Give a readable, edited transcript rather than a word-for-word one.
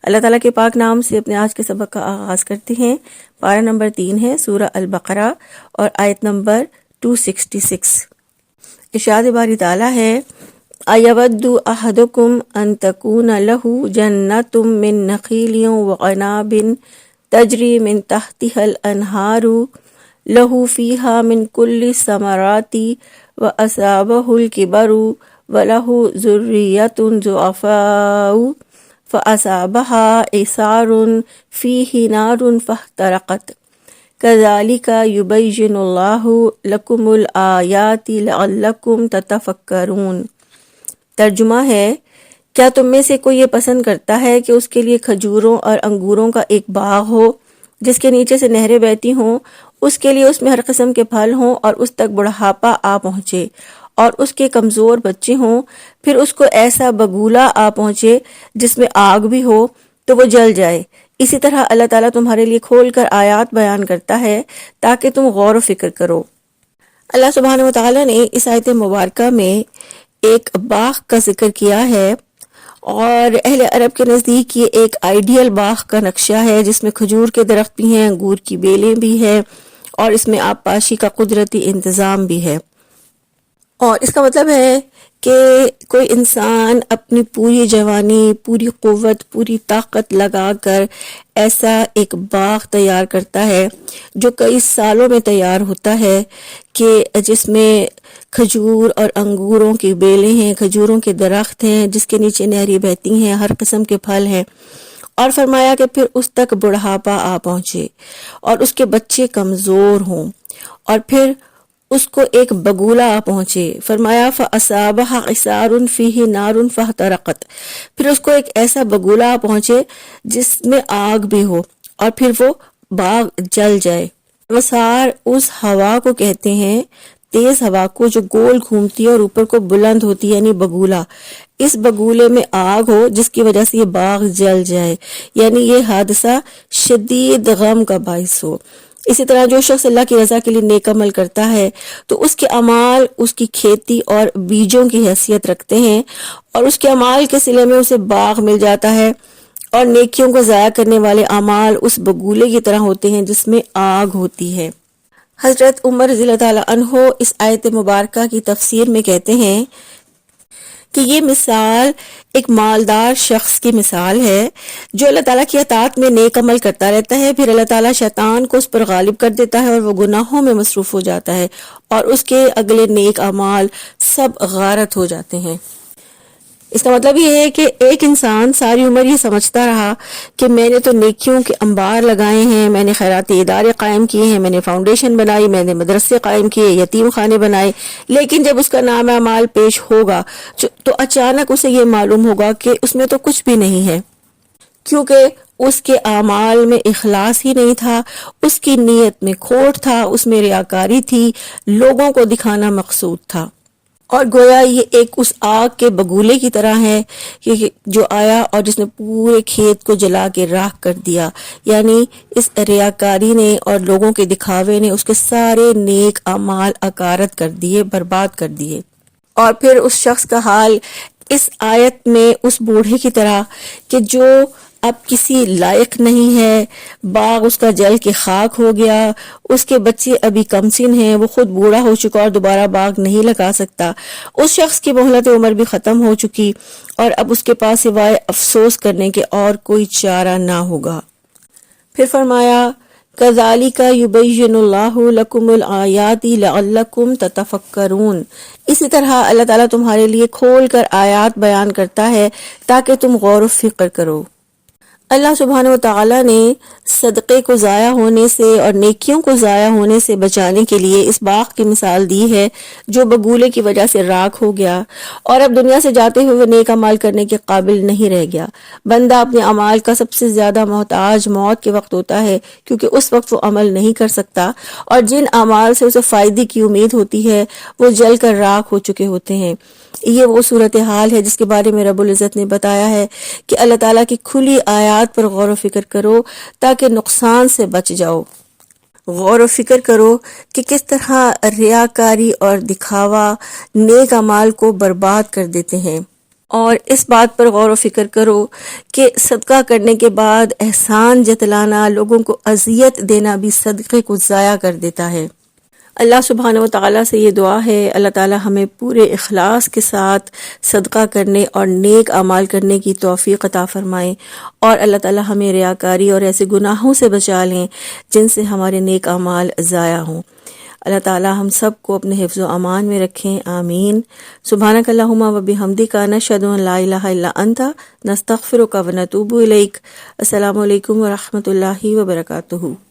اللہ تعالیٰ کے پاک نام سے اپنے آج کے سبق کا آغاز کرتے ہیں۔ پارہ نمبر 3 ہے سورہ البقرہ اور آیت نمبر 266۔ ارشاد باری تعالیٰ ہے اَیَوَدُّ أَحَدُکُمْ أَن تَکُونَ لَهُ جَنَّةٌ مِّن نَخِیلٍ وَعِنَابٍ تَجْرِی مِن تَحْتِہَا الْأَنْہَارُ لَهُ فِیہَا مِن کُلِّ الثَّمَرَاتِ وَأَصَابَهُ الْکِبَرُ وَلَهُ ذُرِّیَّةٌ ضُعَفَاءُ فَأَصَابَهَا إِعْصَارٌ فِیہِ نَارٌ فَاحْتَرَقَتْ کَذَلِکَ یُبَیِّنُ اللَّہُ لَکُمُ الْآیَاتِ لَعَلَّکُمْ تَتَفَکَّرُونَ۔ ترجمہ ہے، کیا تم میں سے کوئی یہ پسند کرتا ہے کہ اس کے لیے کھجوروں اور انگوروں کا ایک باغ ہو جس کے نیچے سے نہریں بہتی ہوں، اس کے لیے اس میں ہر قسم کے پھل ہوں اور اس تک بڑھاپا آ پہنچے اور اس کے کمزور بچے ہوں، پھر اس کو ایسا بگولا آ پہنچے جس میں آگ بھی ہو تو وہ جل جائے۔ اسی طرح اللہ تعالیٰ تمہارے لیے کھول کر آیات بیان کرتا ہے تاکہ تم غور و فکر کرو۔ اللہ سبحانہ و تعالیٰ نے اس آیت مبارکہ میں ایک باغ کا ذکر کیا ہے، اور اہل عرب کے نزدیک یہ ایک آئیڈیل باغ کا نقشہ ہے جس میں کھجور کے درخت بھی ہیں، انگور کی بیلیں بھی ہیں اور اس میں آب پاشی کا قدرتی انتظام بھی ہے۔ اور اس کا مطلب ہے کہ کوئی انسان اپنی پوری جوانی، پوری قوت، پوری طاقت لگا کر ایسا ایک باغ تیار کرتا ہے جو کئی سالوں میں تیار ہوتا ہے، کہ جس میں کھجور اور انگوروں کی بیلیں ہیں، کھجوروں کے درخت ہیں جس کے نیچے نہریں بہتی ہیں، ہر قسم کے پھل ہیں، اور فرمایا کہ پھر اس تک بڑھاپا آ پہنچے اور اس کے بچے کمزور ہوں، اور پھر اس کو ایک بگولا آ پہنچے۔ فرمایا فَأَصَابَهَا إِعْصَارٌ فِیہِ نَارٌ فَاحْتَرَقَتْ، پھر اس کو ایک ایسا بگولا آ پہنچے جس میں آگ بھی ہو اور پھر وہ باغ جل جائے۔ وسار اس ہوا کو کہتے ہیں، تیز ہوا کو جو گول گھومتی ہے اور اوپر کو بلند ہوتی ہے، یعنی بگولا۔ اس بگولے میں آگ ہو جس کی وجہ سے یہ باغ جل جائے، یعنی یہ حادثہ شدید غم کا باعث ہو۔ اسی طرح جو شخص اللہ کی رضا کے لیے نیک عمل کرتا ہے تو اس کے اعمال اس کی کھیتی اور بیجوں کی حیثیت رکھتے ہیں، اور اس کے اعمال کے صلے میں اسے باغ مل جاتا ہے، اور نیکیوں کو ضائع کرنے والے اعمال اس بگولے کی طرح ہوتے ہیں جس میں آگ ہوتی ہے۔ حضرت عمر رضی اللہ تعالیٰ عنہ اس آیت مبارکہ کی تفسیر میں کہتے ہیں کہ یہ مثال ایک مالدار شخص کی مثال ہے جو اللہ تعالیٰ کی اطاعت میں نیک عمل کرتا رہتا ہے، پھر اللہ تعالیٰ شیطان کو اس پر غالب کر دیتا ہے اور وہ گناہوں میں مصروف ہو جاتا ہے اور اس کے اگلے نیک اعمال سب غارت ہو جاتے ہیں۔ اس کا مطلب یہ ہے کہ ایک انسان ساری عمر یہ سمجھتا رہا کہ میں نے تو نیکیوں کے انبار لگائے ہیں، میں نے خیراتی ادارے قائم کیے ہیں، میں نے فاؤنڈیشن بنائی، میں نے مدرسے قائم کیے، یتیم خانے بنائے، لیکن جب اس کا نام اعمال پیش ہوگا تو اچانک اسے یہ معلوم ہوگا کہ اس میں تو کچھ بھی نہیں ہے، کیونکہ اس کے اعمال میں اخلاص ہی نہیں تھا، اس کی نیت میں کھوٹ تھا، اس میں ریاکاری تھی، لوگوں کو دکھانا مقصود تھا۔ اور گویا یہ ایک اس آگ کے بگولے کی طرح ہے کہ جو آیا اور جس نے پورے کھیت کو جلا کے راکھ کر دیا، یعنی اس ریاکاری نے اور لوگوں کے دکھاوے نے اس کے سارے نیک اعمال اکارت کر دیے، برباد کر دیے۔ اور پھر اس شخص کا حال اس آیت میں اس بوڑھے کی طرح کہ جو اب کسی لائق نہیں ہے، باغ اس کا جل کے خاک ہو گیا، اس کے بچے ابھی کم سن ہیں، وہ خود بوڑھا ہو چکا اور دوبارہ باغ نہیں لگا سکتا، اس شخص کی مہلت عمر بھی ختم ہو چکی اور اب اس کے پاس سوائے افسوس کرنے کے اور کوئی چارہ نہ ہوگا۔ پھر فرمایا کذالک یبین اللہ لکم الآیات لعلکم تتفکرون، اسی طرح اللہ تعالیٰ تمہارے لیے کھول کر آیات بیان کرتا ہے تاکہ تم غور و فکر کرو۔ اللہ سبحانہ و تعالیٰ نے صدقے کو ضائع ہونے سے اور نیکیوں کو ضائع ہونے سے بچانے کے لیے اس باغ کی مثال دی ہے جو بگولے کی وجہ سے راکھ ہو گیا اور اب دنیا سے جاتے ہوئے وہ نیک اعمال کرنے کے قابل نہیں رہ گیا۔ بندہ اپنے اعمال کا سب سے زیادہ محتاج موت کے وقت ہوتا ہے، کیونکہ اس وقت وہ عمل نہیں کر سکتا اور جن اعمال سے اسے فائدے کی امید ہوتی ہے وہ جل کر راکھ ہو چکے ہوتے ہیں۔ یہ وہ صورتحال ہے جس کے بارے میں رب العزت نے بتایا ہے کہ اللہ تعالیٰ کی کھلی آیات پر غور و فکر کرو تاکہ نقصان سے بچ جاؤ۔ غور و فکر کرو کہ کس طرح ریاکاری اور دکھاوا نیک اعمال کو برباد کر دیتے ہیں۔ اور اس بات پر غور و فکر کرو کہ صدقہ کرنے کے بعد احسان جتلانا، لوگوں کو اذیت دینا بھی صدقے کو ضائع کر دیتا ہے۔ اللہ سبحانہ و تعالیٰ سے یہ دعا ہے، اللہ تعالیٰ ہمیں پورے اخلاص کے ساتھ صدقہ کرنے اور نیک اعمال کرنے کی توفیق عطا فرمائیں، اور اللہ تعالیٰ ہمیں ریاکاری اور ایسے گناہوں سے بچا لیں جن سے ہمارے نیک اعمال ضائع ہوں۔ اللہ تعالیٰ ہم سب کو اپنے حفظ و امان میں رکھیں، آمین۔ سبحانک اللہم و بحمدک، نشہد ان لا الہ الا انت، نستغفرک و نتوب الیک۔ السلام علیکم ورحمۃ اللہ وبرکاتہ۔